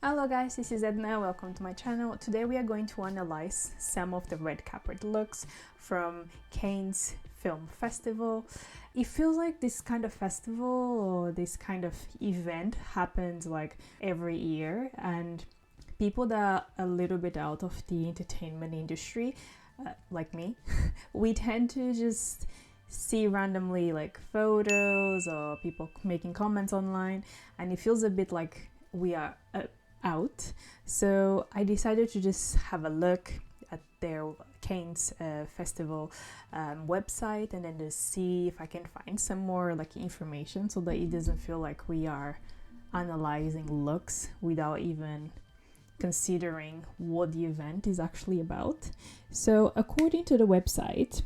Hello guys, this is Edna, welcome to my channel. Today we are going to analyze some of the red carpet looks from Cannes Film Festival. It feels like this kind of festival or this kind of event happens like every year, and people that are a little bit out of the entertainment industry, like me, we tend to just see randomly like photos or people making comments online, and it feels a bit like we are out. So I decided to just have a look at their Cannes festival website, and then just see if I can find some more like information so that it doesn't feel like we are analyzing looks without even considering what the event is actually about. So according to the website,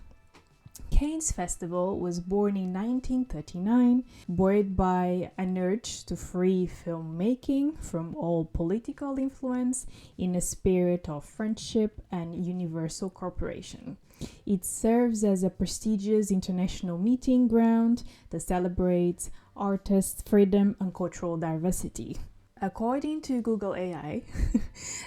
Cannes Festival was born in 1939, buoyed by an urge to free filmmaking from all political influence in a spirit of friendship and universal cooperation. It serves as a prestigious international meeting ground that celebrates artists' freedom and cultural diversity. According to Google AI,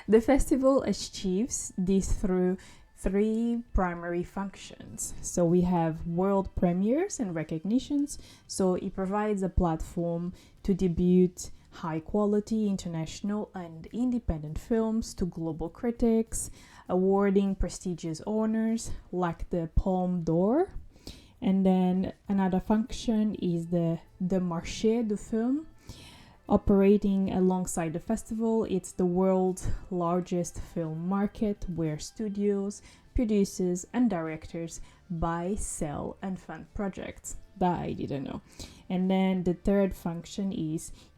the festival achieves this through three primary functions. So we have world premieres and recognitions. So it provides a platform to debut high quality international and independent films to global critics, awarding prestigious honors like the Palme d'Or. And then another function is the Marché du Film. Operating alongside the festival, it's the world's largest film market where studios, producers, and directors buy, sell, and fund projects. That I didn't know. And then the third function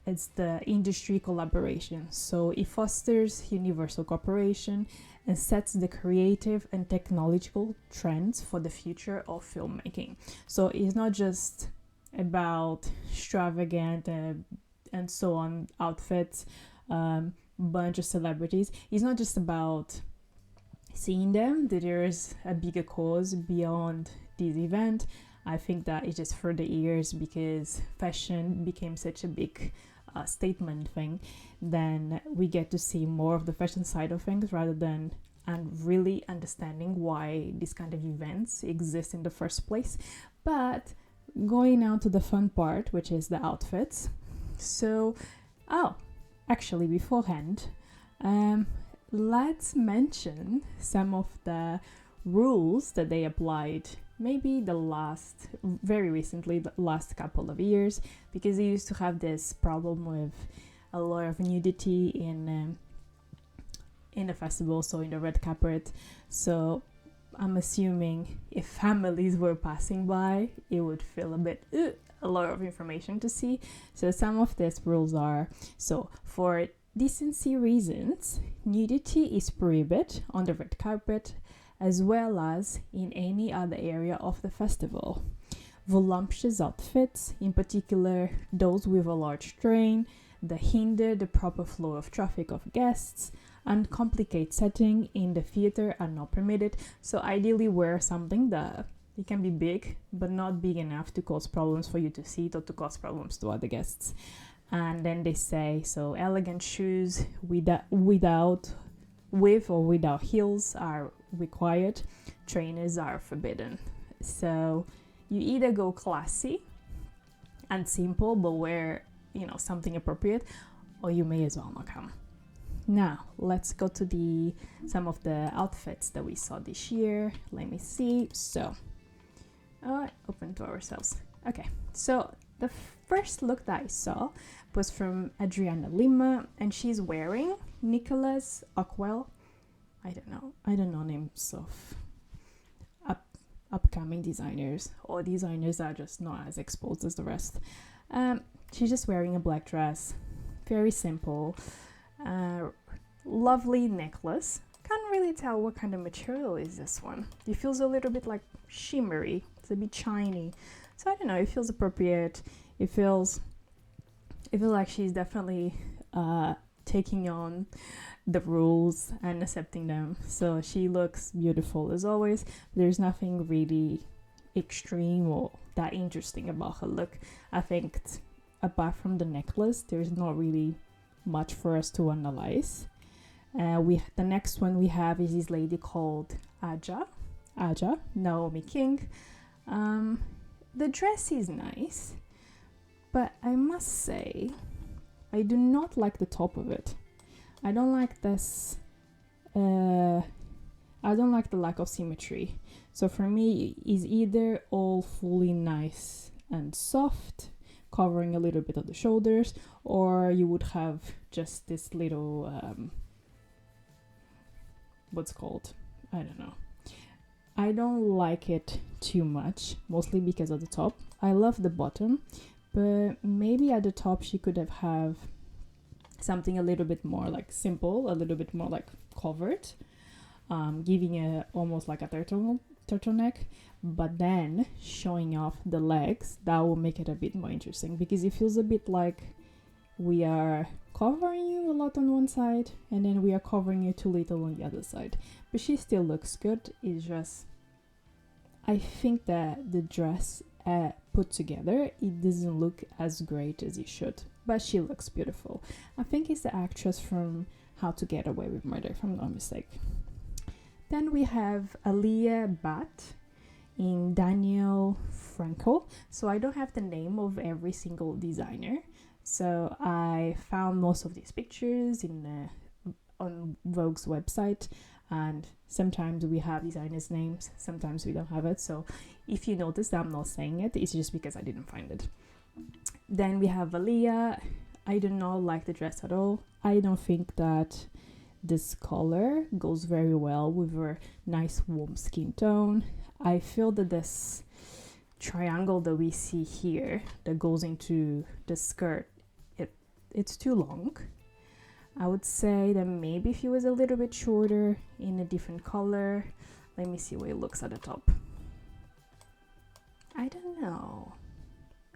it's the industry collaboration. So it fosters universal cooperation and sets the creative and technological trends for the future of filmmaking. So it's not just about extravagant and so on outfits, bunch of celebrities. It's not just about seeing them, that there's a bigger cause beyond this event. I think that it's just for the years, because fashion became such a big statement thing, then we get to see more of the fashion side of things rather than really understanding why these kind of events exist in the first place. But going now to the fun part, which is the outfits. So, actually, beforehand, let's mention some of the rules that they applied maybe very recently, the last couple of years, because they used to have this problem with a lot of nudity in the festival, so in the red carpet. So I'm assuming if families were passing by, it would feel a bit a lot of information to see. So some of these rules are, so for decency reasons, nudity is prohibited on the red carpet as well as in any other area of the festival. Voluptuous outfits, in particular those with a large train, that hinder the proper flow of traffic of guests and complicate setting in the theater are not permitted. So ideally wear something that it can be big, but not big enough to cause problems for you to see it or to cause problems to other guests. And then they say, so elegant shoes with or without heels are required. Trainers are forbidden. So you either go classy and simple, but wear, something appropriate, or you may as well not come. Now, let's go to some of the outfits that we saw this year. Let me see. So, open to ourselves. Okay, so the first look that I saw was from Adriana Lima, and she's wearing Nicolas Ockwell. I don't know names of upcoming designers, or designers that are just not as exposed as the rest. She's just wearing a black dress, very simple, lovely necklace. Can't really tell what kind of material is this one. It feels a little bit like shimmery. It's a bit shiny. So I don't know, it feels appropriate. It feels like she's definitely taking on the rules and accepting them. So she looks beautiful as always. There's nothing really extreme or that interesting about her look. I think apart from the necklace, there's not really much for us to analyze. The next one we have is this lady called Aja Naomi King. The dress is nice, but I must say I do not like the top of it. I don't like this. I don't like the lack of symmetry. So for me, it's either all fully nice and soft, covering a little bit of the shoulders, or you would have just this little what's called, I don't know. I don't like it too much, mostly because of the top. I love the bottom, but maybe at the top she could have something a little bit more like simple, a little bit more like covered, giving a almost like a turtleneck, but then showing off the legs. That will make it a bit more interesting, because it feels a bit like we are covering you a lot on one side and then we are covering you too little on the other side. But she still looks good. It's just, I think that the dress put together, it doesn't look as great as it should, but she looks beautiful. I think it's the actress from How to Get Away with Murder, if I'm not mistaken. Then we have Alia Bhatt in Daniel Frankel. So I don't have the name of every single designer, so I found most of these pictures on Vogue's website, and sometimes we have designers' names, sometimes we don't have it. So if you notice that I'm not saying it, it's just because I didn't find it. Then we have Alia. I do not like the dress at all. I don't think that this color goes very well with her nice warm skin tone. I feel that this triangle that we see here that goes into the skirt, it's too long. I would say that maybe if it was a little bit shorter in a different color. Let me see what it looks at the top. I don't know.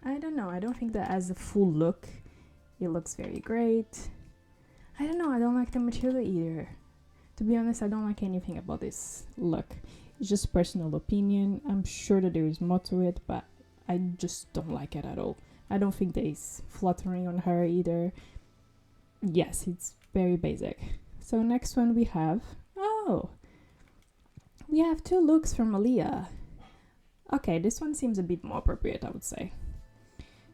I don't think that as a full look it looks very great. I don't know. I don't like the material either. To be honest, I don't like anything about this look. It's just personal opinion. I'm sure that there is more to it, but I just don't like it at all. I don't think that it's flattering on her either. Yes, it's very basic. So next one we have two looks from Alia. Okay, this one seems a bit more appropriate, I would say.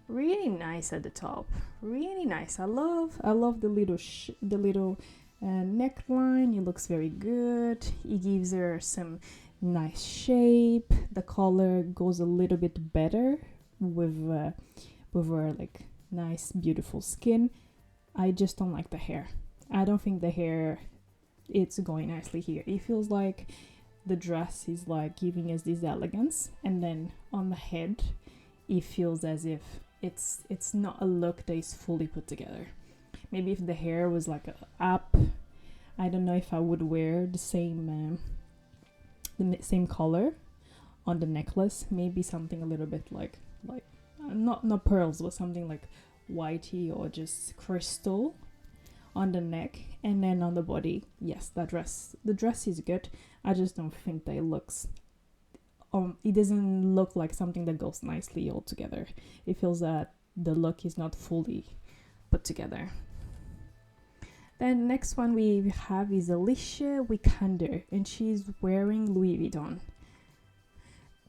Really nice at the top. Really nice. I love the little neckline. It looks very good. It gives her some nice shape. The color goes a little bit better with her like nice beautiful skin. I just don't like the hair. I don't think the hair it's going nicely here. It feels like the dress is like giving us this elegance, and then on the head it feels as if it's not a look that is fully put together. Maybe if the hair was like up, I don't know if I would wear the same color on the necklace. Maybe something a little bit like not pearls, but something like whitey or just crystal on the neck, and then on the body. Yes, the dress is good. I just don't think that it looks it doesn't look like something that goes nicely all together. It feels that the look is not fully put together. Then next one we have is Alicia Vikander, and she's wearing Louis Vuitton.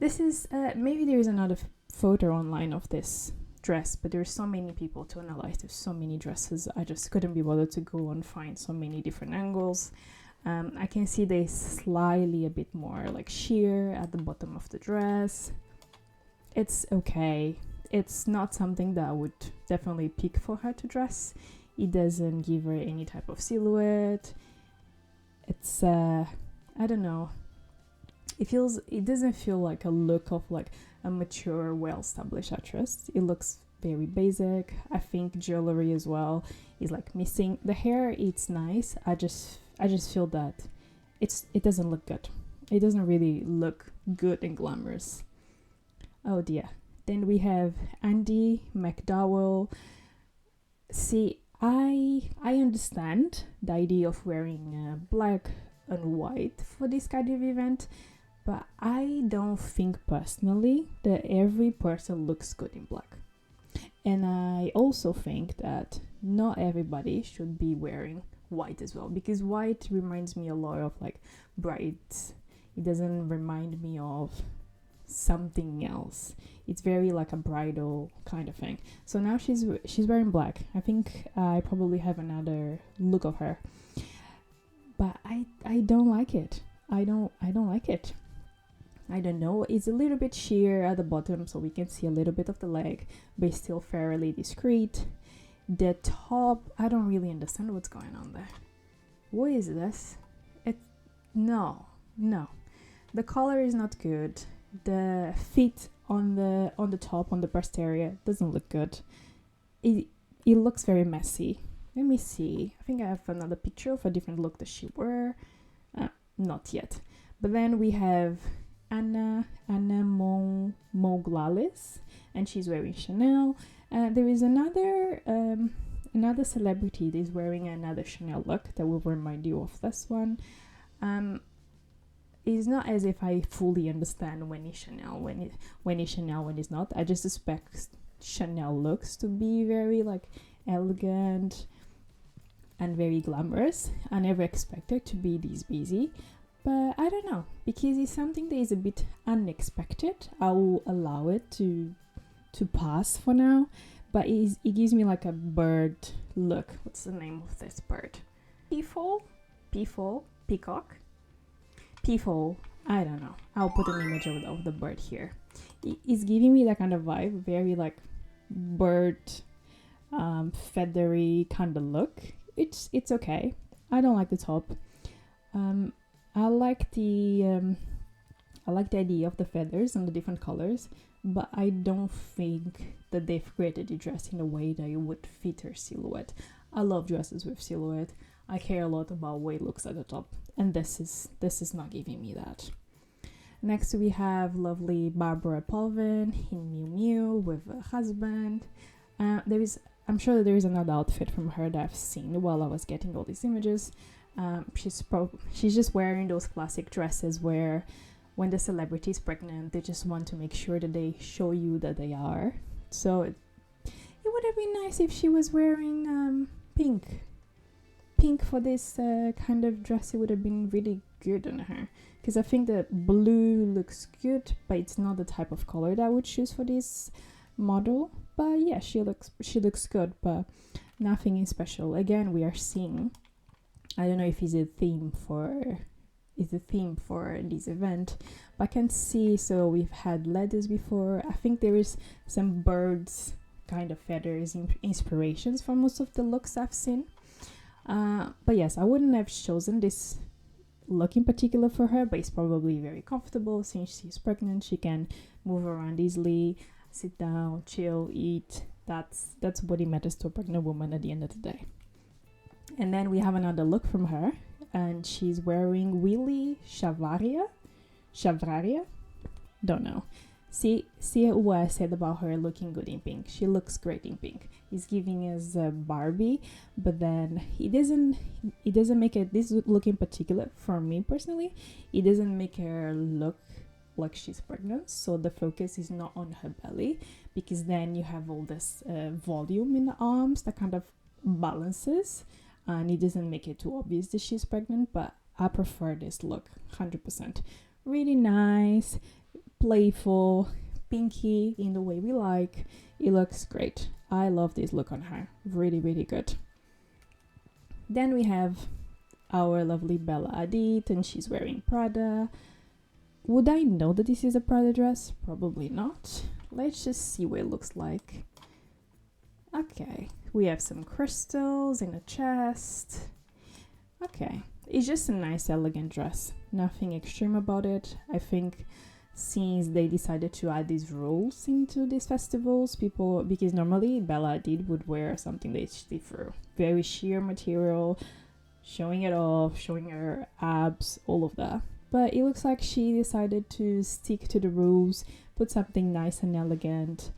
This is maybe there is another photo online of this dress, but there's so many people to analyze. There's so many dresses. I just couldn't be bothered to go and find so many different angles. I can see they slightly a bit more like sheer at the bottom of the dress. It's okay. It's not something that I would definitely pick for her to dress. It doesn't give her any type of silhouette. It's I don't know. It doesn't feel like a look of like a mature, well-established actress. It looks very basic. I think jewelry as well is like missing. The hair, it's nice. I just feel that it doesn't look good. It doesn't really look good and glamorous. Oh dear. Then we have Andy McDowell. See, I understand the idea of wearing black and white for this kind of event, but I don't think personally that every person looks good in black. And I also think that not everybody should be wearing white as well, because white reminds me a lot of like brides. It doesn't remind me of something else. It's very like a bridal kind of thing. So now she's wearing black. I think I probably have another look of her, but I don't like it. I don't like it. I don't know. It's a little bit sheer at the bottom, so we can see a little bit of the leg, but it's still fairly discreet. The top, I don't really understand what's going on there. What is this? No. The color is not good. The fit on the top, on the breast area, doesn't look good. It looks very messy. Let me see. I think I have another picture of a different look that she wore. Not yet. But then we have Anna Mouglalis, and she's wearing Chanel. There is another celebrity that is wearing another Chanel look that will remind you of this one. It's not as if I fully understand when it's Chanel, when it's Chanel, when it's not. I just expect Chanel looks to be very like elegant and very glamorous. I never expected to be this busy, but I don't know, because it's something that is a bit unexpected. I will allow it to pass for now, but it gives me like a bird look. What's the name of this bird? Peafowl, peacock, peafowl. I don't know. I'll put an image of the bird here. It's giving me that kind of vibe, very like bird, feathery kind of look. It's okay. I don't like the top. I like the idea of the feathers and the different colors, but I don't think that they've created the dress in a way that it would fit her silhouette. I love dresses with silhouette. I care a lot about what it looks at the top, and this is not giving me that. Next we have lovely Barbara Palvin in Miu Miu with a husband. I'm sure that there is another outfit from her that I've seen while I was getting all these images. She's just wearing those classic dresses where when the celebrity is pregnant, they just want to make sure that they show you that they are. So it would have been nice if she was wearing pink for this kind of dress. It would have been really good on her, because I think the blue looks good, but it's not the type of color that I would choose for this model. But yeah, she looks good, but nothing is special. Again, we are seeing, I don't know if it's a theme for this event, but I can see, so we've had leathers before. I think there is some birds kind of feathers inspirations for most of the looks I've seen. But yes, I wouldn't have chosen this look in particular for her, but it's probably very comfortable since she's pregnant. She can move around easily, sit down, chill, eat. That's what it matters to a pregnant woman at the end of the day. And then we have another look from her, and she's wearing Willy Chavaria. Don't know. See what I said about her looking good in pink. She looks great in pink. He's giving us a Barbie, but then it doesn't make it, this look in particular, for me personally, it doesn't make her look like she's pregnant. So the focus is not on her belly, because then you have all this volume in the arms that kind of balances, and it doesn't make it too obvious that she's pregnant. But I prefer this look 100%. Really nice, playful, pinky in the way we like. It looks great. I love this look on her. Really, really good. Then we have our lovely Bella Hadid, and she's wearing Prada. Would I know that this is a Prada dress? Probably not. Let's just see what it looks like. Okay, we have some crystals in the chest. Okay, it's just a nice, elegant dress. Nothing extreme about it. I think since they decided to add these rules into these festivals, because normally Bella Hadid would wear something that's see-through, very sheer material, showing it off, showing her abs, all of that. But it looks like she decided to stick to the rules, put something nice and elegant.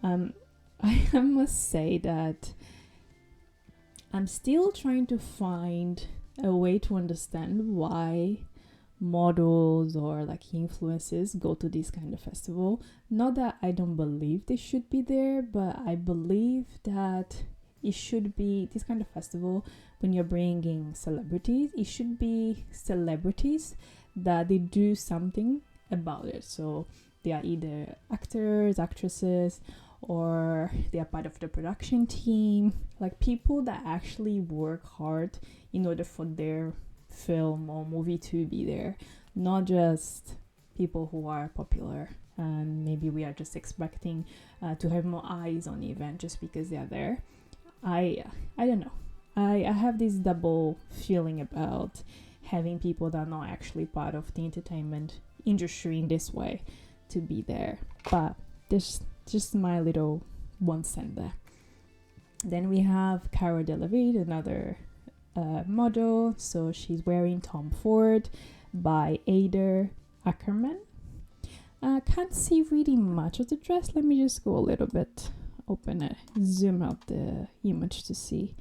I must say that I'm still trying to find a way to understand why models or like influencers go to this kind of festival. Not that I don't believe they should be there, but I believe that it should be this kind of festival. When you're bringing celebrities, it should be celebrities that they do something about it. So they are either actors, actresses, or they are part of the production team, like people that actually work hard in order for their film or movie to be there, not just people who are popular, and maybe we are just expecting to have more eyes on the event just because they are there. I don't know. I have this double feeling about having people that are not actually part of the entertainment industry in this way to be there. But there's just my little 1 cent there. Then we have Cara Delevingne, another model. So she's wearing Tom Ford by Adair Ackerman. Can't see really much of the dress. Let me just go a little bit, open it, zoom out the image to see.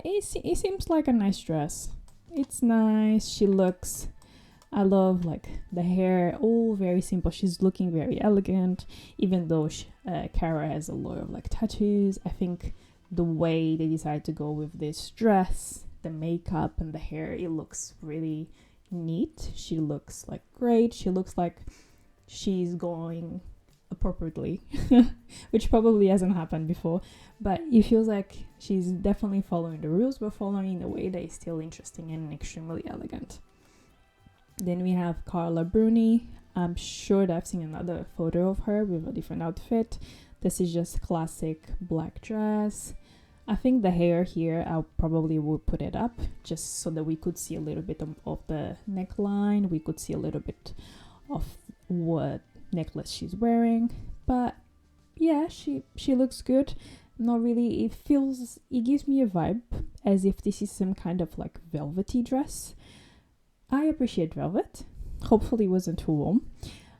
It seems like a nice dress. It's nice. She looks, I love like the hair, all very simple. She's looking very elegant, even though Cara has a lot of like tattoos. I think the way they decided to go with this dress, the makeup and the hair, it looks really neat. She looks like great. She looks like she's going appropriately, which probably hasn't happened before, but it feels like she's definitely following the rules, but following in a way that is still interesting and extremely elegant. Then we have Carla Bruni. I'm sure that I've seen another photo of her with a different outfit. This is just classic black dress. I think the hair here, I probably would put it up just so that we could see a little bit of the neckline. We could see a little bit of what necklace she's wearing. But yeah, she looks good. Not really, it gives me a vibe as if this is some kind of like velvety dress. I appreciate velvet. Hopefully it wasn't too warm.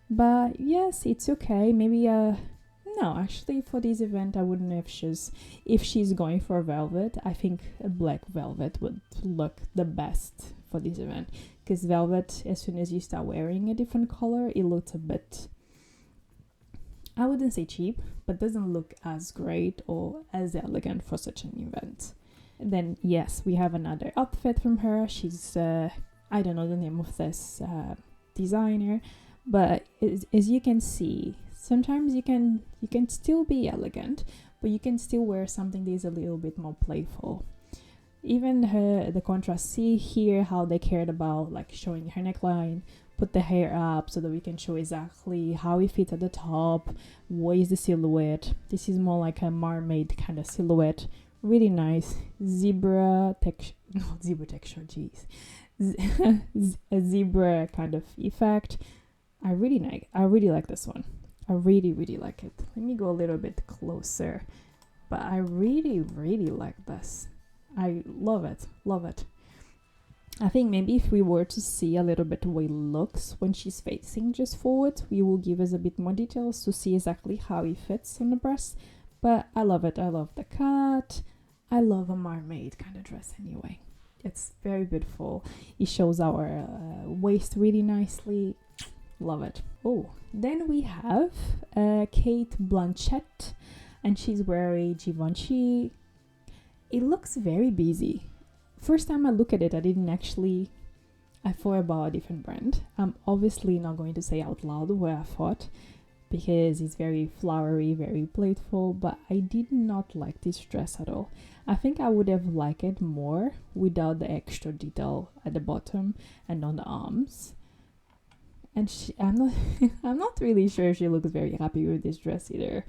But yes, it's okay. Maybe no, actually for this event I wouldn't have if she's going for velvet, I think a black velvet would look the best for this event. Because velvet, as soon as you start wearing a different color, it looks a bit, I wouldn't say cheap, but doesn't look as great or as elegant for such an event. And then yes, we have another outfit from her. She's I don't know the name of this designer, but as you can see, sometimes you can still be elegant, but you can still wear something that is a little bit more playful. Even the contrast, see here how they cared about like showing her neckline, put the hair up so that we can show exactly how it fits at the top, what is the silhouette. This is more like a mermaid kind of silhouette, really nice. Zebra texture, jeez. A zebra kind of effect. I really like this one. I really like it. Let me go a little bit closer, but I really like this. I love it. I think maybe if we were to see a little bit the way it looks when she's facing just forward, we will give us a bit more details to see exactly how it fits on the breast. But I love it. I love the cut. I love a mermaid kind of dress anyway. It's very beautiful. It shows our waist really nicely. Love it. Oh, then we have Cate Blanchett, and she's wearing Givenchy. It looks very busy. First time I look at it, I thought about a different brand. I'm obviously not going to say out loud where I thought, because it's very flowery, very playful, but I did not like this dress at all. I think I would have liked it more without the extra detail at the bottom and on the arms. And I'm not really sure she looks very happy with this dress either.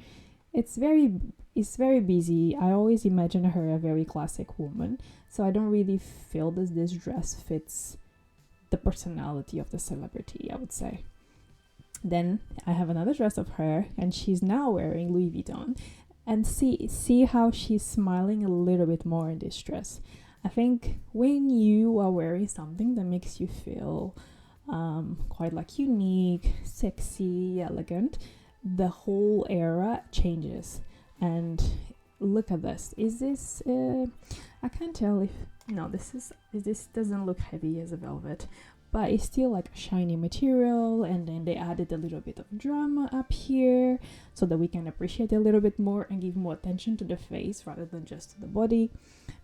It's very busy. I always imagine her a very classic woman, so I don't really feel that this dress fits the personality of the celebrity, I would say. Then I have another dress of her, and she's now wearing Louis Vuitton. And see how she's smiling a little bit more in this dress. I think when you are wearing something that makes you feel quite like unique, sexy, elegant, the whole era changes. And look at this. Is this I can't tell if, no, this doesn't look heavy as a velvet, but it's still like a shiny material, and then they added a little bit of drama up here so that we can appreciate it a little bit more and give more attention to the face rather than just to the body.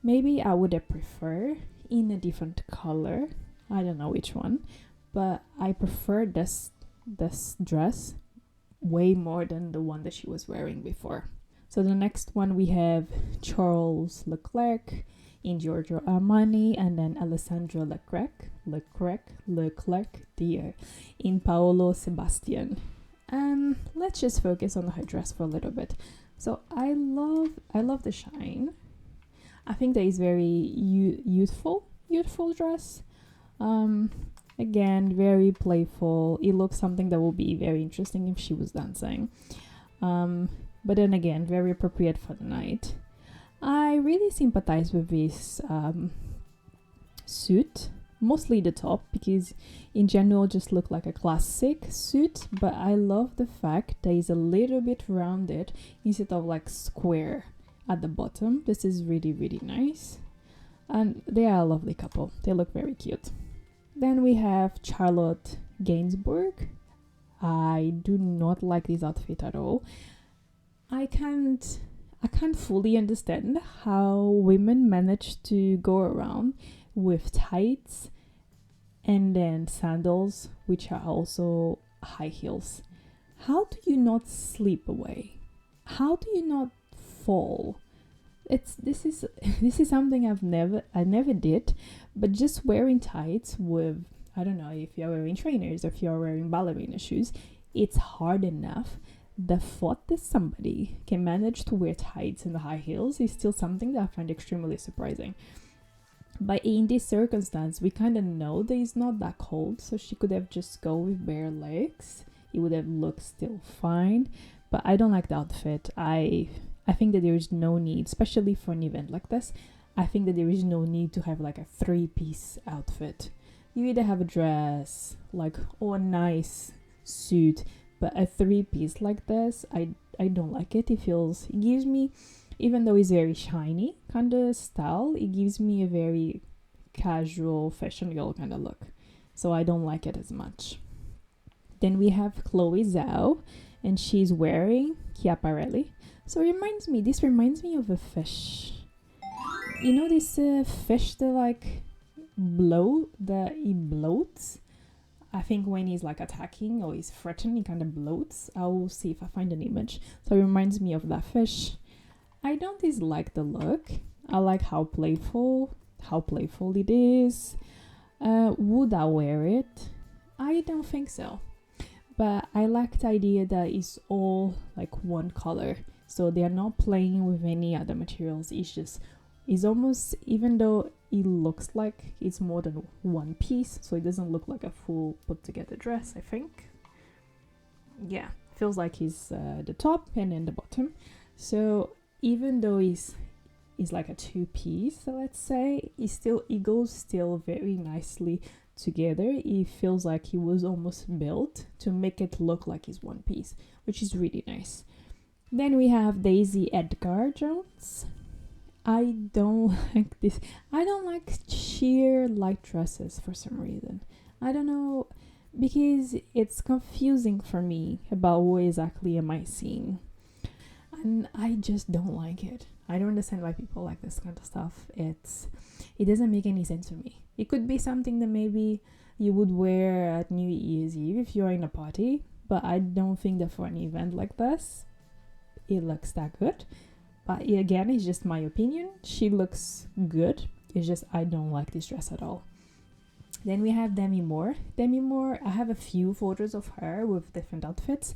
Maybe I would have preferred in a different color. I don't know which one, but I prefer this dress way more than the one that she was wearing before. So the next one we have Charles Leclerc in Giorgio Armani, and then Alessandro Leclerc, dear, in Paolo Sebastian. Let's just focus on her dress for a little bit. So I love the shine. I think that is very youthful dress. Again, very playful. It looks something that will be very interesting if she was dancing. But then again, very appropriate for the night. I really sympathize with this suit, mostly the top, because in general just look like a classic suit, but I love the fact that it's a little bit rounded instead of like square at the bottom. This is really, really nice. And they are a lovely couple. They look very cute. Then we have Charlotte Gainsbourg. I do not like this outfit at all. I can't fully understand how women manage to go around with tights and then sandals, which are also high heels. How do you not slip away? How do you not fall? This is something I never did, but just wearing tights with, I don't know if you're wearing trainers or if you're wearing ballerina shoes, it's hard enough. The thought that somebody can manage to wear tights and high heels is still something that I find extremely surprising. But in this circumstance, we kind of know that it's not that cold, so she could have just go with bare legs. It would have looked still fine, but I don't like the outfit. I think that there is no need, especially for an event like this, I think that there is no need to have like a 3-piece outfit. You either have a dress, like, or a nice suit, but a 3-piece like this, I don't like it. It gives me, even though it's very shiny kind of style, it gives me a very casual fashion girl kind of look. So I don't like it as much. Then we have Chloe Zhao, and she's wearing Chiaparelli. So this reminds me of a fish. You know this fish that like he bloats? I think when he's like attacking or he's threatening, he kind of bloats. I will see if I find an image. So it reminds me of that fish. I don't dislike the look. I like how playful it is. Would I wear it? I don't think so. But I like the idea that it's all like one color. So they are not playing with any other materials. It's almost, even though it looks like it's more than one piece, so it doesn't look like a full put together dress, I think. Yeah, feels like it's the top and then the bottom. So even though it's like a 2-piece, let's say, it goes still very nicely together. It feels like it was almost built to make it look like it's one piece, which is really nice. Then we have Daisy Edgar Jones. I don't like this. I don't like sheer light dresses for some reason. I don't know, because it's confusing for me about what exactly am I seeing. And I just don't like it. I don't understand why people like this kind of stuff. It doesn't make any sense to me. It could be something that maybe you would wear at New Year's Eve if you're in a party, but I don't think that for an event like this, it looks that good. But again, it's just my opinion. She looks good. It's just I don't like this dress at all. Then we have Demi Moore. Demi Moore, I have a few photos of her with different outfits.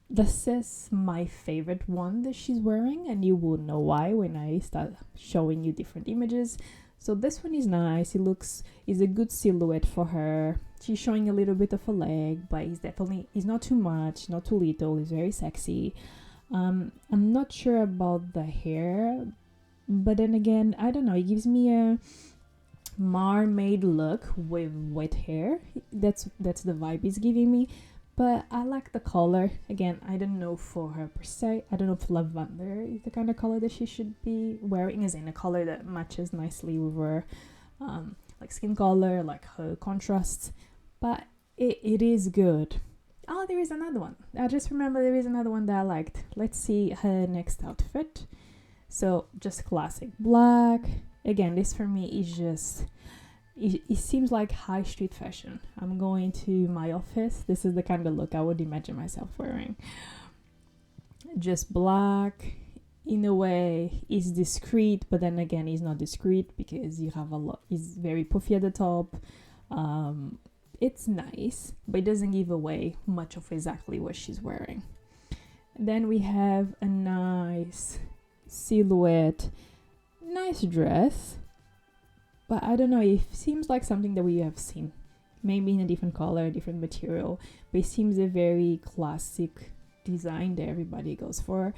This is my favorite one that she's wearing, and you will know why when I start showing you different images. So this one is nice. It's a good silhouette for her. She's showing a little bit of a leg, but it's not too much, not too little. It's very sexy. I'm not sure about the hair, but then again, I don't know. It gives me a mermaid look with wet hair. That's the vibe it's giving me. But I like the color. Again, I don't know for her per se. I don't know if lavender is the kind of color that she should be wearing, as in a color that matches nicely with her like skin color, like her contrasts. but it is good. Oh, there is another one. I just remember there is another one that I liked. Let's see her next outfit. So just classic black. Again, this for me is just, it seems like high street fashion. I'm going to my office. This is the kind of look I would imagine myself wearing. Just black. In a way, is discreet, but then again, it's not discreet because you have a lot. It's very puffy at the top. It's nice, but it doesn't give away much of exactly what she's wearing. Then we have a nice silhouette, nice dress, but I don't know, it seems like something that we have seen, maybe in a different color, different material, but it seems a very classic design that everybody goes for.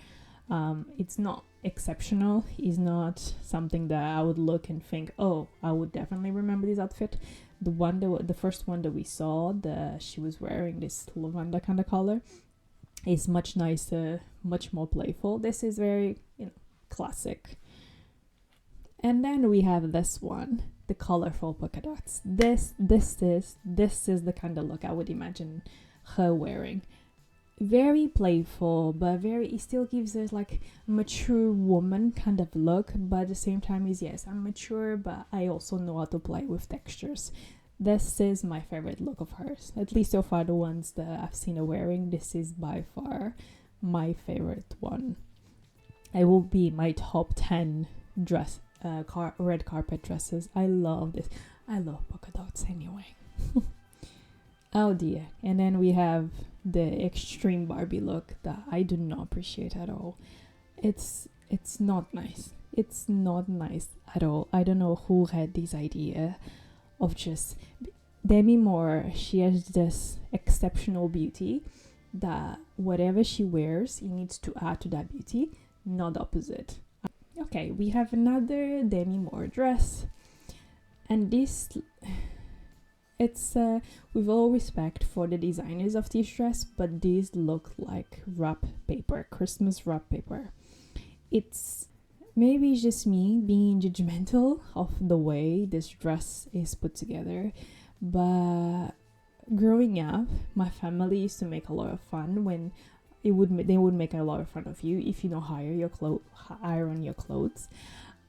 It's not exceptional. It's not something that I would look and think, oh, I would definitely remember this outfit. The first one that we saw, she was wearing this lavender kind of color, is much nicer, much more playful. This is very, classic. And then we have this one, the colorful polka dots. This is the kind of look I would imagine her wearing. Very playful, but it still gives us like a mature woman kind of look, but at the same time is, yes, I'm mature, but I also know how to play with textures. This is my favorite look of hers, at least so far the ones that I've seen her wearing. This is by far my favorite one. It will be my top 10 red carpet dresses. I love this. I love polka dots anyway. Oh dear. And then we have the extreme Barbie look that I do not appreciate at all. It's not nice. It's not nice at all. I don't know who had this idea of just Demi Moore. She has this exceptional beauty that whatever she wears, it needs to add to that beauty, not the opposite. Okay, we have another Demi Moore dress, and this, it's with all respect for the designers of this dress, but these look like wrap paper, Christmas wrap paper. It's maybe it's just me being judgmental of the way this dress is put together, but growing up, my family used to make a lot of fun when they would make a lot of fun of you if you don't iron your clothes.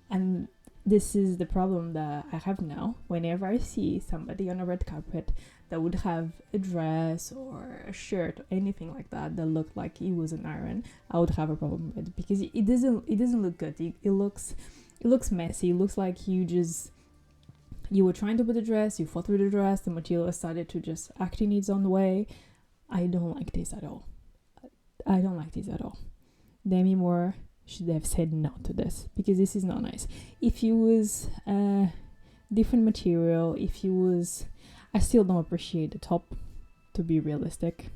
And this is the problem that I have now. Whenever I see somebody on a red carpet that would have a dress or a shirt or anything like that looked like it was an iron, I would have a problem with it, because it doesn't look good. It looks messy. It looks like you were trying to put a dress, you fought through the dress, the material started to just act in its own way. I don't like this at all. Demi Moore should have said no to this, because this is not nice. If it was a different material, I still don't appreciate the top, to be realistic.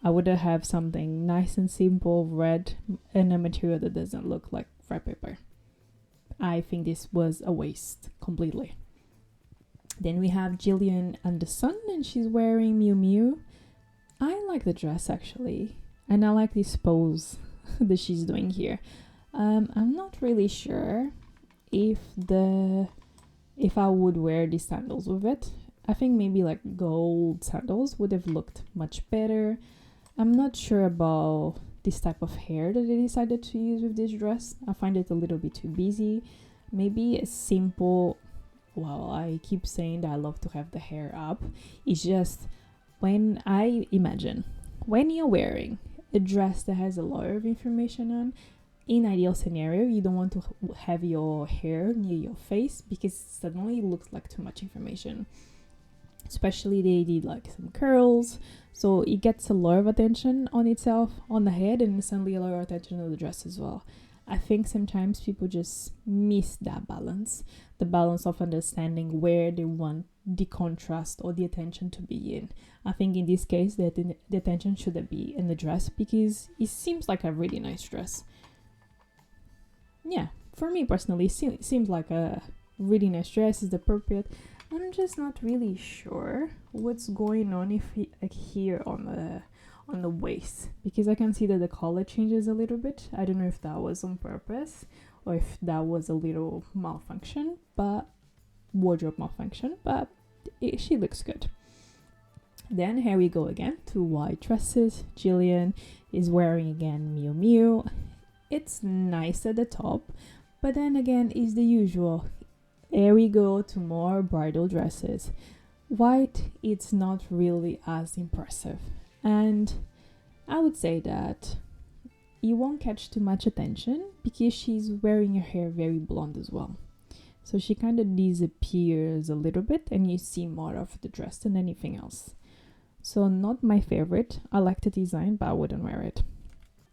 I would have something nice and simple, red, and a material that doesn't look like wrap paper. I think this was a waste completely. Then we have Gillian Anderson, and she's wearing Miu Miu. I like the dress actually, and I like this pose that she's doing here. I'm not really sure if I would wear these sandals with it. I think maybe like gold sandals would have looked much better. I'm not sure about this type of hair that they decided to use with this dress. I find it a little bit too busy. Maybe a simple, well, I keep saying that I love to have the hair up. It's just when you're wearing a dress that has a lot of information on, in ideal scenario, you don't want to have your hair near your face, because suddenly it looks like too much information. Especially they did like some curls, so it gets a lot of attention on itself, on the head, and suddenly a lot of attention on the dress as well. I think sometimes people just miss that balance, the balance of understanding where they want the contrast or the attention to be in. I think in this case that the attention should be in the dress, because it seems like a really nice dress. Yeah, for me personally, it seems like a really nice dress, is appropriate. I'm just not really sure what's going on here on the waist, because I can see that the color changes a little bit. I don't know if that was on purpose or if that was a little wardrobe malfunction, but she looks good. Then here we go again, 2 white dresses. Jillian is wearing again Miu Miu. It's nice at the top, but then again is the usual. Here we go to more bridal dresses. White, it's not really as impressive. And I would say that it won't catch too much attention because she's wearing her hair very blonde as well. So she kind of disappears a little bit and you see more of the dress than anything else. So not my favorite. I like the design, but I wouldn't wear it.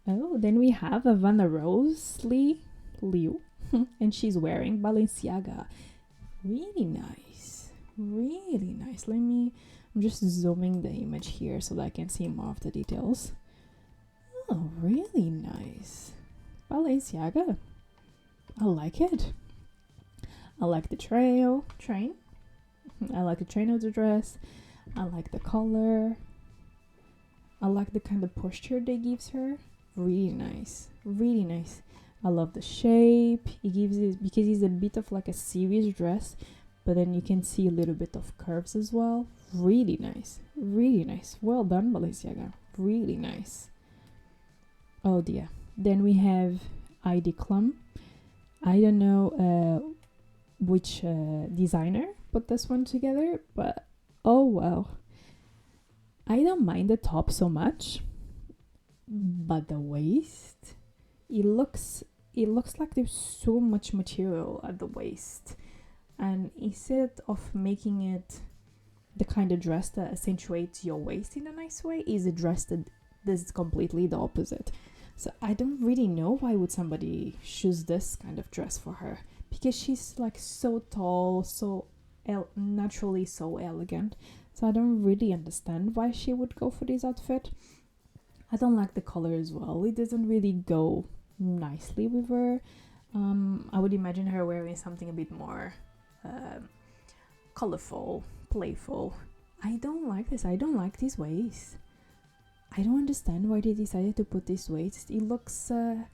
Oh, then we have Havana Rose Liu, and she's wearing Balenciaga. Really nice. Really nice. I'm just zooming the image here so that I can see more of the details. Oh, really nice. Balenciaga. I like it. I like the train. I like the train of the dress. I like the color. I like the kind of posture they gives her. Really nice. Really nice. I love the shape. It gives it because it's a bit of like a serious dress, but then you can see a little bit of curves as well. Really nice. Really nice. Well done, Balenciaga. Really nice. Oh dear. Then we have Heidi Klum. I don't know which designer put this one together, but oh well. I don't mind the top so much, but the waist, it looks like there's so much material at the waist, and instead of making it the kind of dress that accentuates your waist in a nice way, is a dress that is completely the opposite. So I don't really know why would somebody choose this kind of dress for her, because she's like so tall, so naturally so elegant. So I don't really understand why she would go for this outfit. I don't like the color as well. It doesn't really go nicely with her. I would imagine her wearing something a bit more colorful, playful. I don't like this. I don't like this waist. I don't understand why they decided to put this waist. It looks I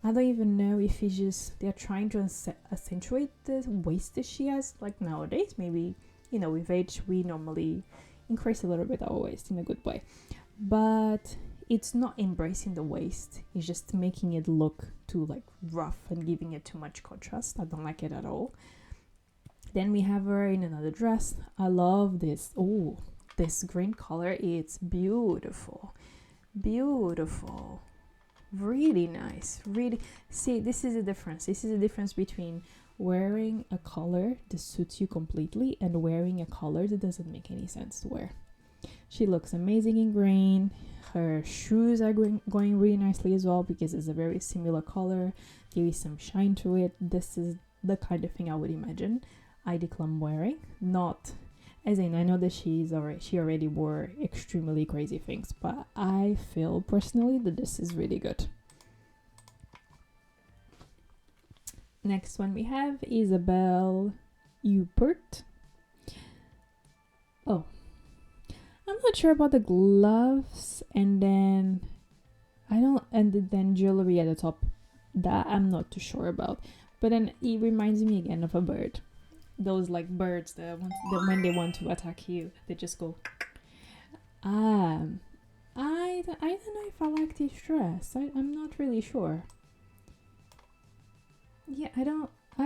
don't even know if it's just they're trying to accentuate the waist that she has. Like nowadays, maybe, you know, with age we normally increase a little bit our waist in a good way, but it's not embracing the waist. It's just making it look too like rough and giving it too much contrast. I don't like it at all. Then we have her in another dress. I love this. Oh, this green color. It's beautiful. Beautiful. Really nice. Really. See, this is a difference. This is a difference between wearing a color that suits you completely and wearing a color that doesn't make any sense to wear. She looks amazing in green. Her shoes are going really nicely as well because it's a very similar color. There is some shine to it. This is the kind of thing I would imagine Heidi Klum wearing. Not as in, I know that she already wore extremely crazy things, but I feel personally that this is really good. Next one we have Isabelle Huppert. Oh, I'm not sure about the gloves, and then jewelry at the top. That I'm not too sure about. But then it reminds me again of a bird. Those like birds that when they want to attack you, they just go. I don't know if I like this dress. I'm not really sure. Yeah, I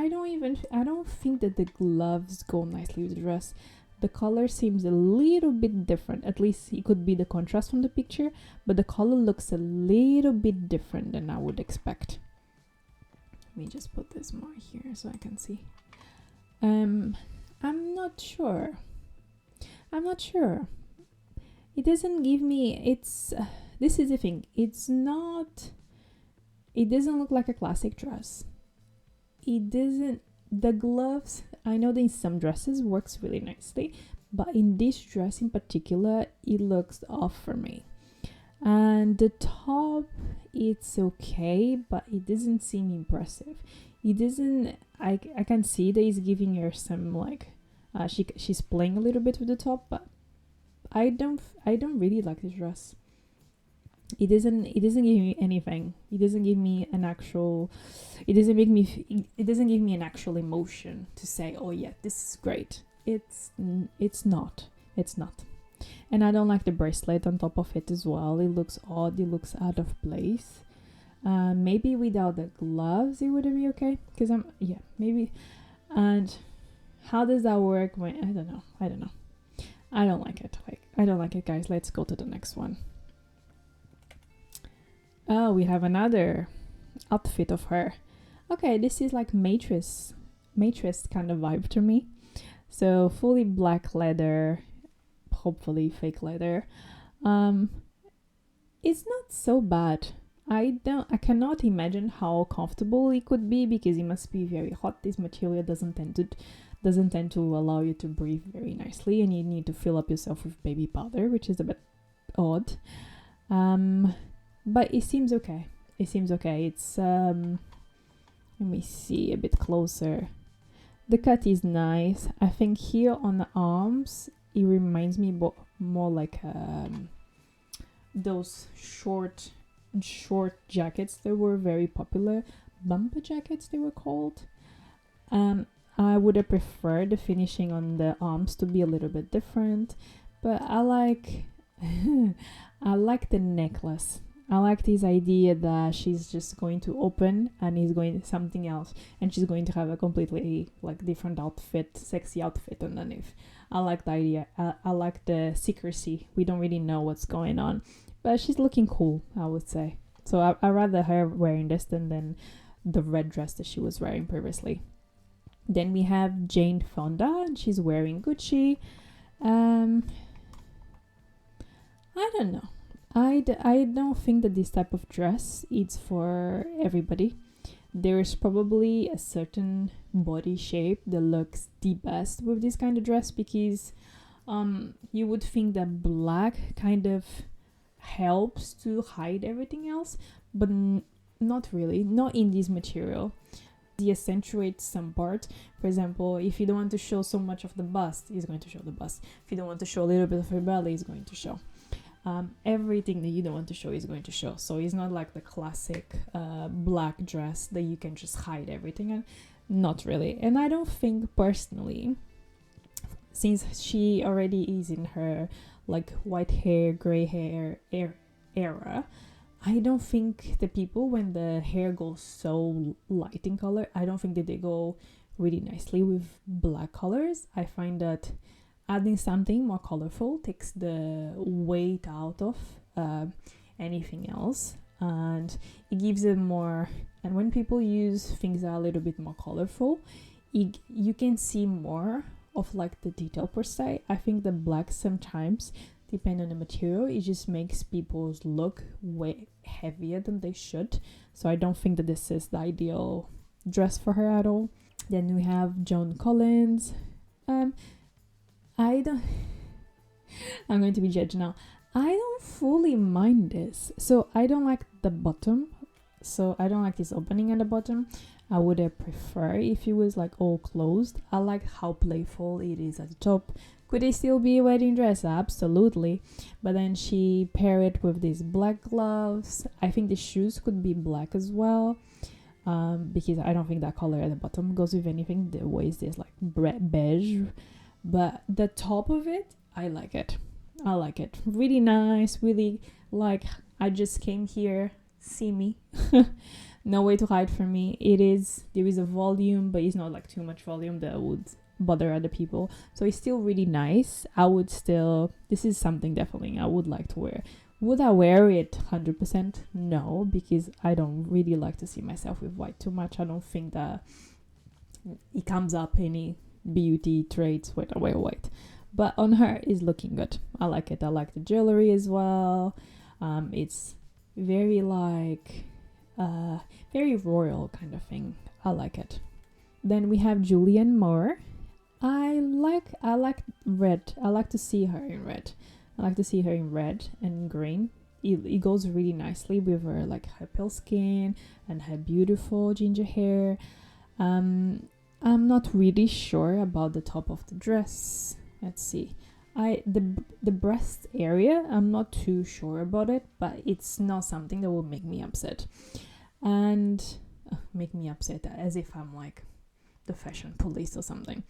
don't think that the gloves go nicely with the dress. The color seems a little bit different. At least it could be the contrast from the picture, but the color looks a little bit different than I would expect. Let me just put this more here so I can see. I'm not sure. It doesn't give me, this is the thing. It doesn't look like a classic dress. The gloves, I know that in some dresses works really nicely, but in this dress in particular, it looks off for me. And the top, it's okay, but it doesn't seem impressive. It doesn't, I can see that it's giving her some like, she's playing a little bit with the top, but I don't really like this dress. It doesn't give me anything. It doesn't give me an actual emotion to say, oh yeah, this is great. It's not. And I don't like the bracelet on top of it as well. It looks odd, it looks out of place. Maybe without the gloves it would be okay, because maybe. And how does that work when I don't know. I don't like it. I don't like it, guys. Let's go to the next one. Oh, we have another outfit of her. Okay, this is like Matrix kind of vibe to me. So fully black leather, hopefully fake leather. It's not so bad. I cannot imagine how comfortable it could be, because it must be very hot. This material doesn't tend to allow you to breathe very nicely, and you need to fill up yourself with baby powder, which is a bit odd. But it seems okay. It's let me see a bit closer. The cut is nice. I think here on the arms it reminds me more like those short jackets that were very popular, bumper jackets they were called. I would have preferred the finishing on the arms to be a little bit different, but I like I like the necklace. I like this idea that she's just going to open and is going to something else, and she's going to have a completely like different outfit, sexy outfit underneath. I like the idea. I like the secrecy. We don't really know what's going on, but she's looking cool, I would say. So I rather her wearing this than the red dress that she was wearing previously. Then we have Jane Fonda, and she's wearing Gucci. I don't know. I don't think that this type of dress is for everybody. There's probably a certain body shape that looks the best with this kind of dress, because you would think that black kind of helps to hide everything else, but not really, not in this material. It accentuates some part. For example, if you don't want to show so much of the bust, it's going to show the bust. If you don't want to show a little bit of her belly, it's going to show. Everything that you don't want to show is going to show. So it's not like the classic black dress that you can just hide everything in. Not really. And I don't think personally, since she already is in her like white hair, gray hair era, I don't think the people, when the hair goes so light in color, I don't think that they go really nicely with black colors. I find that adding something more colorful takes the weight out of anything else, and it gives it more. And when people use things that are a little bit more colorful, you can see more of like the detail per se. I think the black sometimes, depending on the material, it just makes people's look way heavier than they should. So I don't think that this is the ideal dress for her at all. Then we have Joan Collins. I'm going to be judged now. I don't fully mind this. So I don't like the bottom. So I don't like this opening at the bottom. I would have preferred if it was like all closed. I like how playful it is at the top. Could it still be a wedding dress? Absolutely. But then she paired it with these black gloves. I think the shoes could be black as well. Because I don't think that color at the bottom goes with anything. The waist is like beige. But the top of it, I like it. Really nice, really like, I just came here, see me. No way to hide from me. There is a volume, but it's not like too much volume that would bother other people. So it's still really nice. This is something definitely I would like to wear. Would I wear it 100%? No, because I don't really like to see myself with white too much. I don't think that it comes up any beauty traits when I wear white. But on her is looking good. I like it. I like the jewelry as well. It's very like very royal kind of thing. I like it. Then we have Julianne Moore. I like red. I like to see her in red. I like to see her in red and green. It goes really nicely with her like her pale skin and her beautiful ginger hair. I'm not really sure about the top of the dress. Let's see. The breast area, I'm not too sure about it, but it's not something that will make me upset. And make me upset as if I'm like the fashion police or something.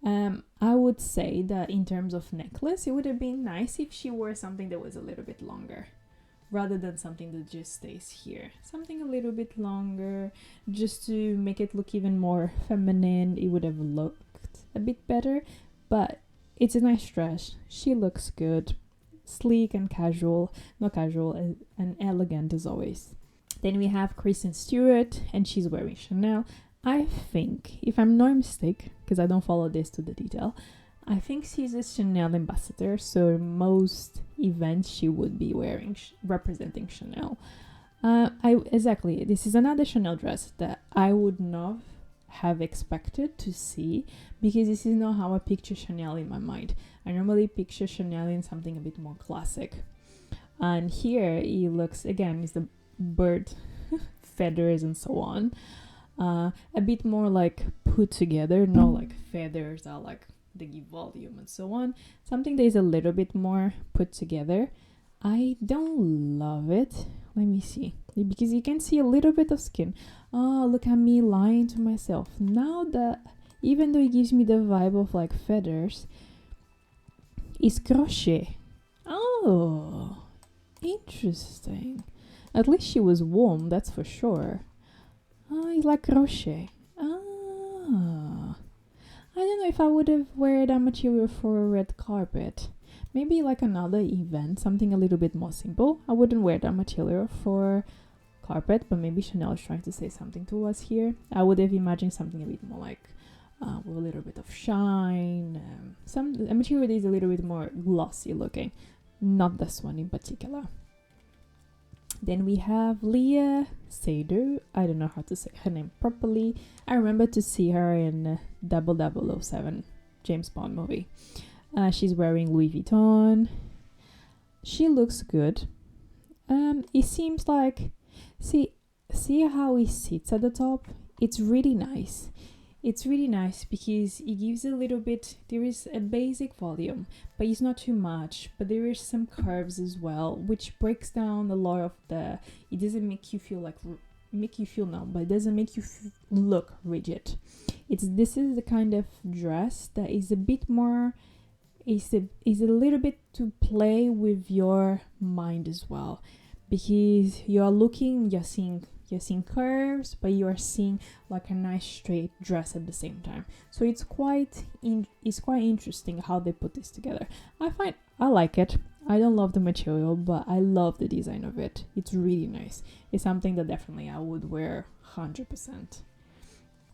I would say that in terms of necklace, it would have been nice if she wore something that was a little bit longer rather than something that just stays here. Something a little bit longer just to make it look even more feminine. It would have looked a bit better, but it's a nice dress. She looks good, sleek and casual, not casual, and elegant as always. Then we have Kristen Stewart, and she's wearing Chanel. I think, if I'm not mistaken, because I don't follow this to the detail, I think she's a Chanel ambassador, so most events she would be wearing, representing Chanel. Exactly, this is another Chanel dress that I would not have expected to see, because this is not how I picture Chanel in my mind. I normally picture Chanel in something a bit more classic. And here it looks, again, is the bird feathers and so on. A bit more like put together, not like feathers are like they give volume and so on. Something that is a little bit more put together. I don't love it. Let me see, because you can see a little bit of skin. Oh, look at me lying to myself. Now that, even though it gives me the vibe of like feathers, it's crochet. Oh, interesting. At least she was warm, that's for sure. It's like crochet. I don't know if I would have wear that material for a red carpet. Maybe like another event, something a little bit more simple. I wouldn't wear that material for carpet, but maybe Chanel is trying to say something to us here. I would have imagined something a bit more like with a little bit of shine. A material that is a little bit more glossy looking. Not this one in particular. Then we have Leah Seydoux. I don't know how to say her name properly. I remember to see her in 007 James Bond movie. She's wearing Louis Vuitton. She looks good. It seems like, see how it sits at the top? It's really nice. It's really nice because it gives a little bit, there is a basic volume, but it's not too much, but there is some curves as well, which breaks down a lot of it doesn't make you feel like, numb, but it doesn't make you look rigid. This is the kind of dress that is a bit more, is a little bit to play with your mind as well, because you're seeing curves, but you are seeing like a nice straight dress at the same time. So it's quite interesting how they put this together. I like it. I don't love the material, but I love the design of it. It's really nice. It's something that definitely I would wear 100%.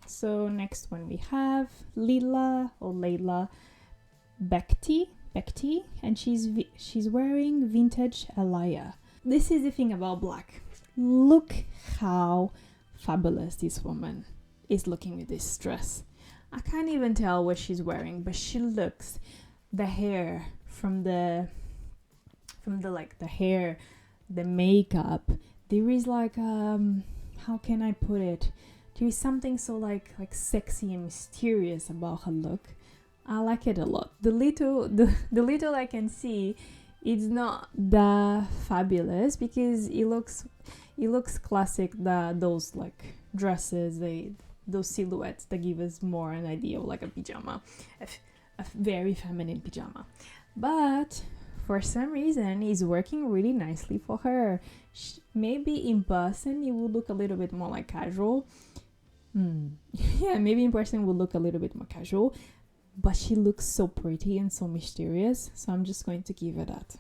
So next one we have Leila Bekti, and she's wearing vintage Alaïa. This is the thing about black. Look how fabulous this woman is looking with this dress. I can't even tell what she's wearing, but she looks, the hair from the hair, the makeup, there is like how can I put it? There is something so like sexy and mysterious about her look. I like it a lot. The little I can see, it's not that fabulous because it looks classic, those like dresses, those silhouettes that give us more an idea of like a pajama, a very feminine pajama. But for some reason, it's working really nicely for her. Maybe in person it would look a little bit more like casual. Yeah, maybe in person it would look a little bit more casual, but she looks so pretty and so mysterious, so I'm just going to give her that.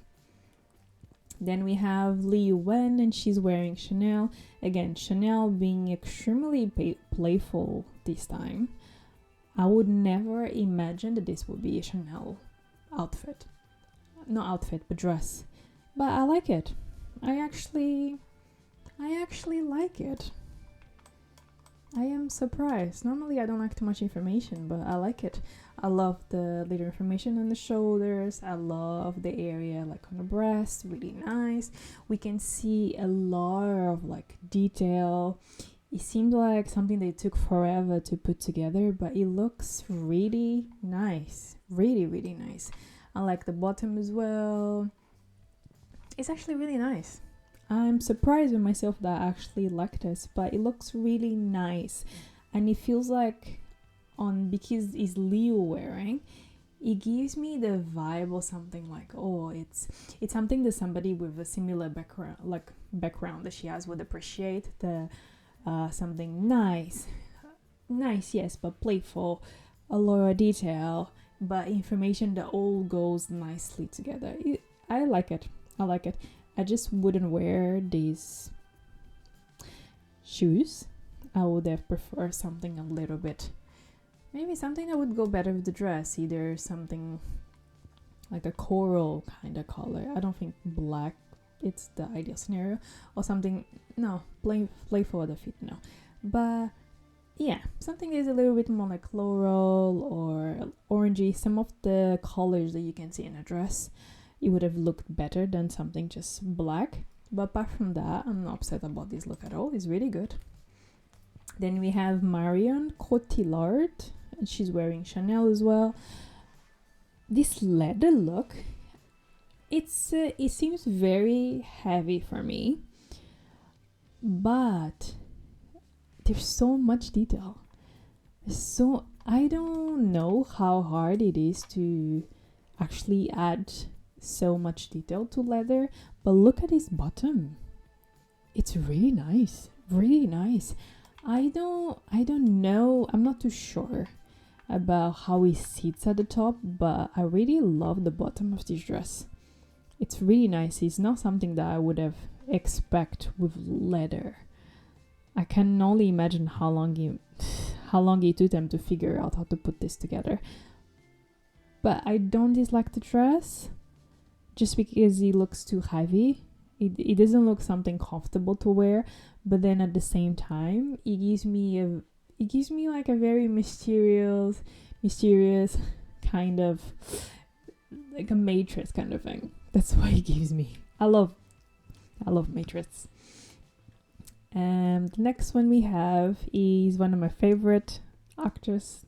Then we have Liu Wen, and she's wearing Chanel. Again, Chanel being extremely playful this time. I would never imagine that this would be a Chanel outfit. Not outfit, but dress. But I like it. I actually like it. I am surprised. Normally I don't like too much information, but I like it. I love the little information on the shoulders. I love the area like on the breast, really nice. We can see a lot of like detail. It seems like something they took forever to put together, but it looks really nice. Really, really nice. I like the bottom as well. It's actually really nice. I'm surprised with myself that I actually like this, but it looks really nice, and it feels like on because it's Leo wearing, it gives me the vibe of something like, oh, it's something that somebody with a similar background that she has would appreciate. The something nice, yes, but playful, a lot of detail, but information that all goes nicely together. I like it. I just wouldn't wear these shoes. I would have preferred something a little bit, maybe something that would go better with the dress, either something like a coral kind of color. I don't think black it's the ideal scenario, or something, no, playful at the feet, no. But yeah, something is a little bit more like floral or orangey. Some of the colors that you can see in a dress, it would have looked better than something just black. But apart from that, I'm not upset about this look at all. It's really good. Then we have Marion Cotillard, and she's wearing Chanel as well. This leather look, it seems very heavy for me, but there's so much detail. I don't know how hard it is to actually add so much detail to leather, but look at his bottom. It's really nice. I don't know, I'm not too sure about how it sits at the top, but I really love the bottom of this dress. It's really nice. It's not something that I would have expect with leather. I can only imagine how long it took them to figure out how to put this together. But I don't dislike the dress just because it looks too heavy. It doesn't look something comfortable to wear, but then at the same time, it gives me like a very mysterious kind of like a matrix kind of thing. That's what it gives me. I love matrix. And the next one we have is one of my favorite actresses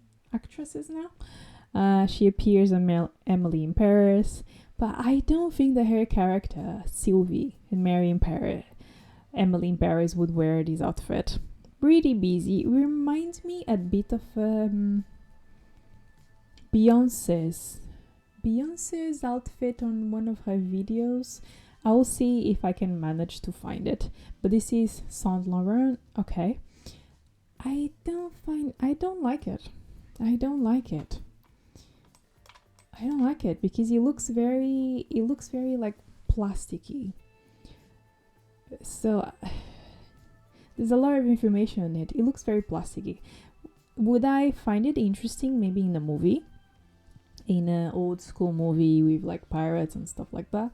now. She appears in Emily in Paris, but I don't think that her character Sylvie in Emily in Paris would wear this outfit. Pretty busy. It reminds me a bit of Beyonce's outfit on one of her videos. I will see if I can manage to find it. But this is Saint Laurent. Okay. I don't like it. I don't like it because it looks very like plasticky. So there's a lot of information on it. It looks very plasticky. Would I find it interesting maybe in a movie? In an old school movie with like pirates and stuff like that?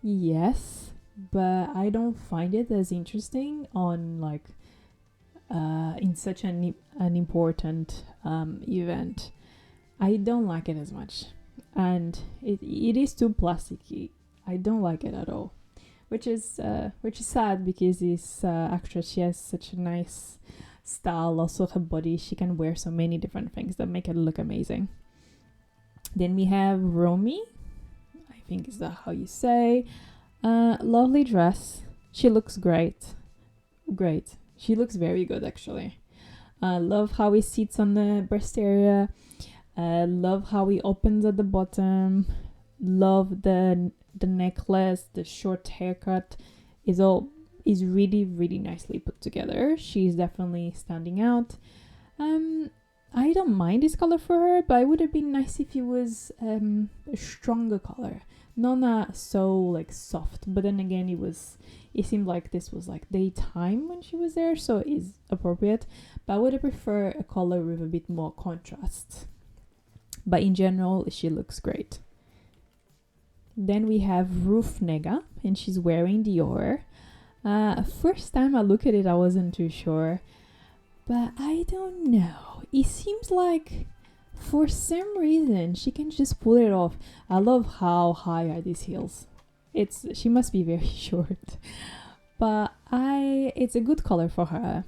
Yes, but I don't find it as interesting on like in such an important event. I don't like it as much, and it is too plasticky. I don't like it at all, which is sad because this actress, she has such a nice style. Also, her body, she can wear so many different things that make it look amazing. Then we have Romy. I think is that how you say? Lovely dress. She looks great. She looks very good actually. Love how it sits on the breast area. Love how it opens at the bottom. Love the necklace. The short haircut is really nicely put together. She's definitely standing out. I don't mind this color for her, but it would have been nice if it was a stronger color, not so like soft. But then again, it seemed like this was like daytime when she was there, so it's appropriate. But I would have preferred a color with a bit more contrast. But in general, she looks great. Then we have Ruth Negga, and she's wearing Dior. First time I look at it, I wasn't too sure, but I don't know. It seems like for some reason she can just pull it off. I love how high are these heels. She must be very short, but it's a good color for her.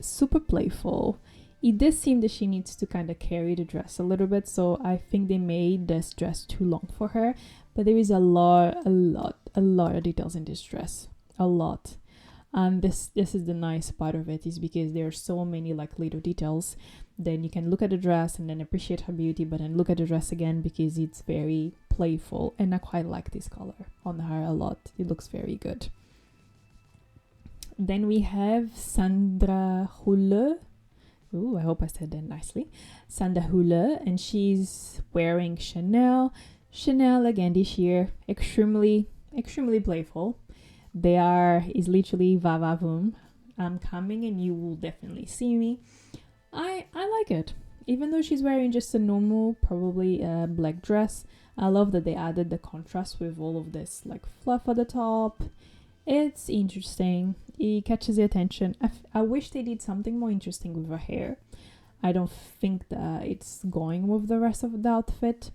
Super playful. It does seem that she needs to kind of carry the dress a little bit, so I think they made this dress too long for her. But there is a lot of details in this dress. A lot. And this is the nice part of it, is because there are so many like little details then you can look at the dress and then appreciate her beauty, but then look at the dress again because it's very playful, and I quite like this color on her a lot. It looks very good. Then we have Sandra Hulle. Ooh, I hope I said that nicely. Sandra Hulle, and she's wearing Chanel. Chanel again this year, extremely playful. Is literally va va voom. I'm coming and you will definitely see me. I like it. Even though she's wearing just a normal, probably black dress, I love that they added the contrast with all of this like fluff at the top. It's interesting. It catches the attention. I wish they did something more interesting with her hair. I don't think that it's going with the rest of the outfit.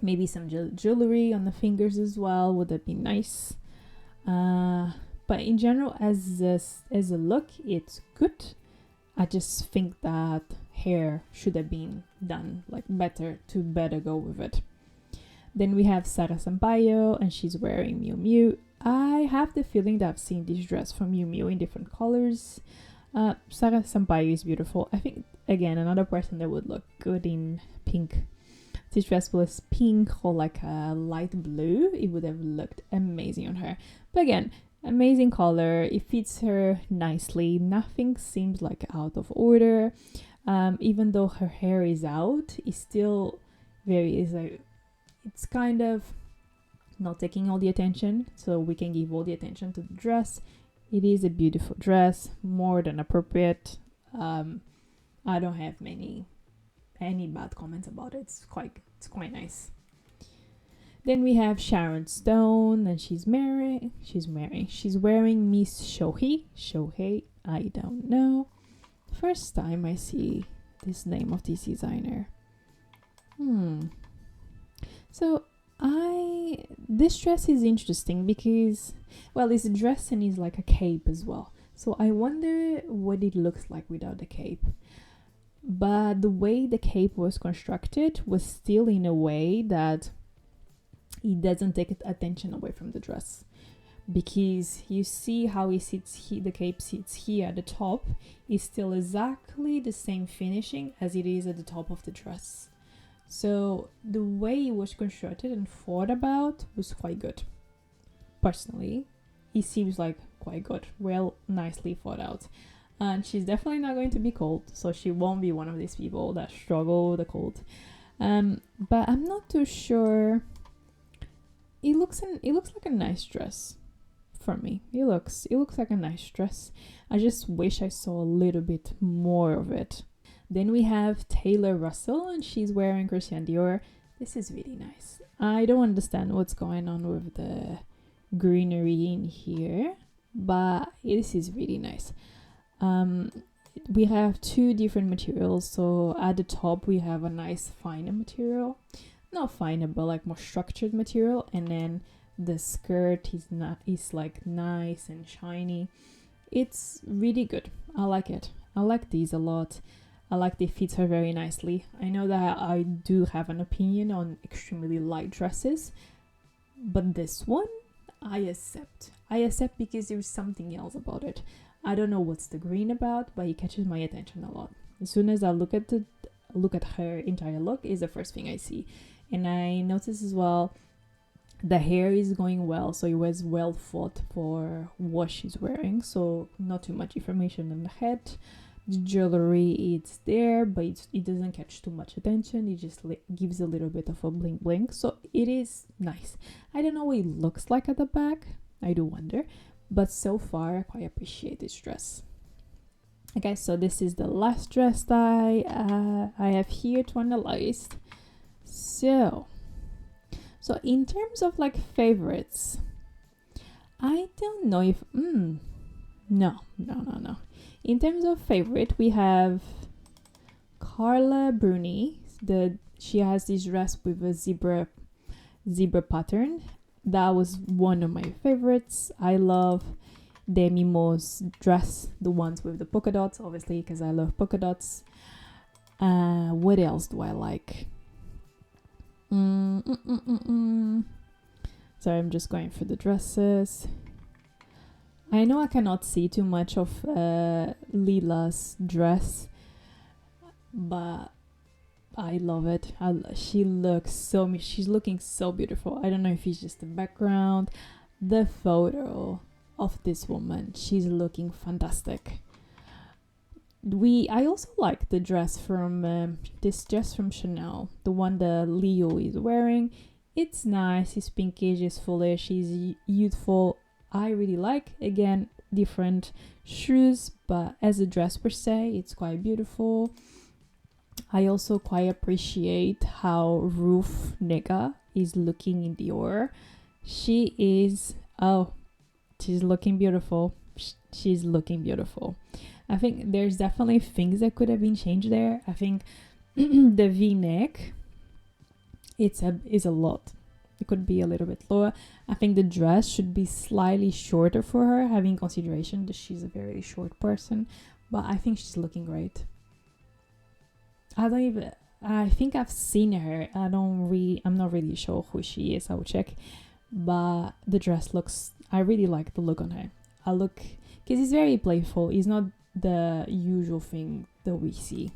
Maybe some jewelry on the fingers as well. Would that be nice? But in general, as a look, it's good. I just think that hair should have been done like better to better go with it. Then we have Sara Sampaio, and she's wearing Miu Miu. I have the feeling that I've seen this dress from Miu Miu in different colors. Sara Sampaio is beautiful. I think, again, another person that would look good in pink. If this dress was pink or like a light blue, it would have looked amazing on her. But again, amazing color. It fits her nicely. Nothing seems like out of order. Even though her hair is out, it's still it's kind of not taking all the attention, so we can give all the attention to the dress. It is a beautiful dress, more than appropriate. I don't have any bad comments about it. It's quite nice. Then we have Sharon Stone, and she's wearing Miss Shohei, I don't know. First time I see this name of this designer. So this dress is interesting because, well, it's a dress and it's like a cape as well. So I wonder what it looks like without the cape. But the way the cape was constructed was still in a way that it doesn't take attention away from the dress. Because you see how the cape sits here at the top is still exactly the same finishing as it is at the top of the dress. So the way it was constructed and thought about was quite good. Personally, it seems like quite good, nicely thought out. And she's definitely not going to be cold, so she won't be one of these people that struggle with the cold. But I'm not too sure. It looks like a nice dress for me. It looks like a nice dress. I just wish I saw a little bit more of it. Then we have Taylor Russell, and she's wearing Christian Dior. This is really nice. I don't understand what's going on with the greenery in here, but this is really nice. We have two different materials. So at the top we have a nice finer material, not finer but like more structured material, and then the skirt is like nice and shiny. It's really good. I like it. I like these a lot. I like they fit her very nicely. I know that I do have an opinion on extremely light dresses, but this one I accept. I accept because there's something else about it. I don't know what's the green about, but it catches my attention a lot. As soon as I look at her entire look, is the first thing I see. And I notice as well the hair is going well, so it was well thought for what she's wearing. So not too much information on the head. The jewelry, it's there, but it doesn't catch too much attention. It just gives a little bit of a bling bling, so it is nice. I don't know what it looks like at the back. I do wonder, but so far I quite appreciate this dress. Okay, so this is the last dress that I have here to analyze. So in terms of like favorites, I don't know if no. In terms of favorite, we have Carla Bruni. She has this dress with a zebra pattern. That was one of my favorites. I love Demi Moore's dress, the ones with the polka dots, obviously, because I love polka dots. What else do I like? Sorry, I'm just going for the dresses. I know I cannot see too much of Lila's dress. but I love it. She's looking so beautiful. I don't know if it's just the background, the photo of this woman. She's looking fantastic. I also like the dress from this dress from Chanel, the one that Leo is wearing. It's nice. It's pinkish. It's foolish. She's youthful. I really like. Again, different shoes, but as a dress per se, it's quite beautiful. I also quite appreciate how Ruth Negga is looking in Dior. She is, oh, she's looking beautiful. She's looking beautiful. I think there's definitely things that could have been changed there. I think the V-neck, is a lot. It could be a little bit lower. I think the dress should be slightly shorter for her, having consideration that she's a very short person. But I think she's looking great. I think I've seen her. I'm not really sure who she is. I will check. But the dress I really like the look on her. Because it's very playful. It's not the usual thing that we see.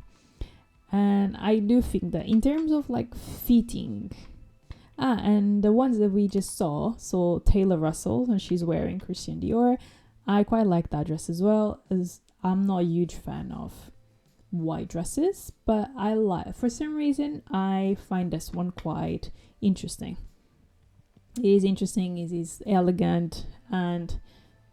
And I do think that in terms of like fitting, and the ones that we just saw, so Taylor Russell, and she's wearing Christian Dior, I quite like that dress as well, as I'm not a huge fan of white dresses, but for some reason I find this one quite interesting. It is interesting, it is elegant, and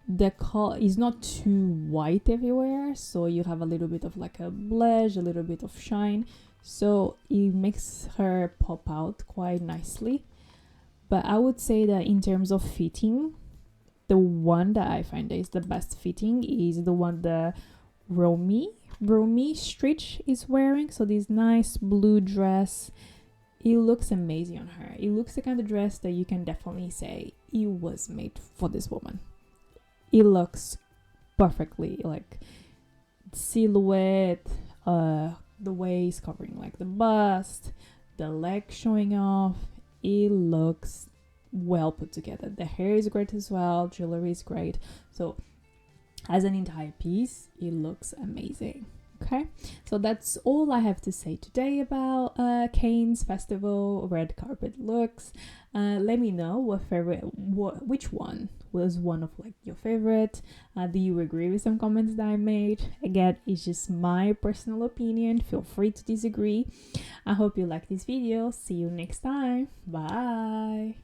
the color is not too white everywhere, so you have a little bit of like a blush, a little bit of shine, so it makes her pop out quite nicely. But I would say that in terms of fitting, the one that I find that is the best fitting is the one that Romy Stritch is wearing. So this nice blue dress, it looks amazing on her. It looks the kind of dress that you can definitely say it was made for this woman. It looks perfectly like silhouette, the waist covering like the bust, the leg showing off. It looks well put together. The hair is great as well. Jewelry is great. So as an entire piece, it looks amazing. Okay, so that's all I have to say today about Cannes Festival red carpet looks. Let me know which one was one of like your favorite. Do you agree with some comments that I made? Again, it's just my personal opinion. Feel free to disagree. I hope you like this video. See you next time. Bye.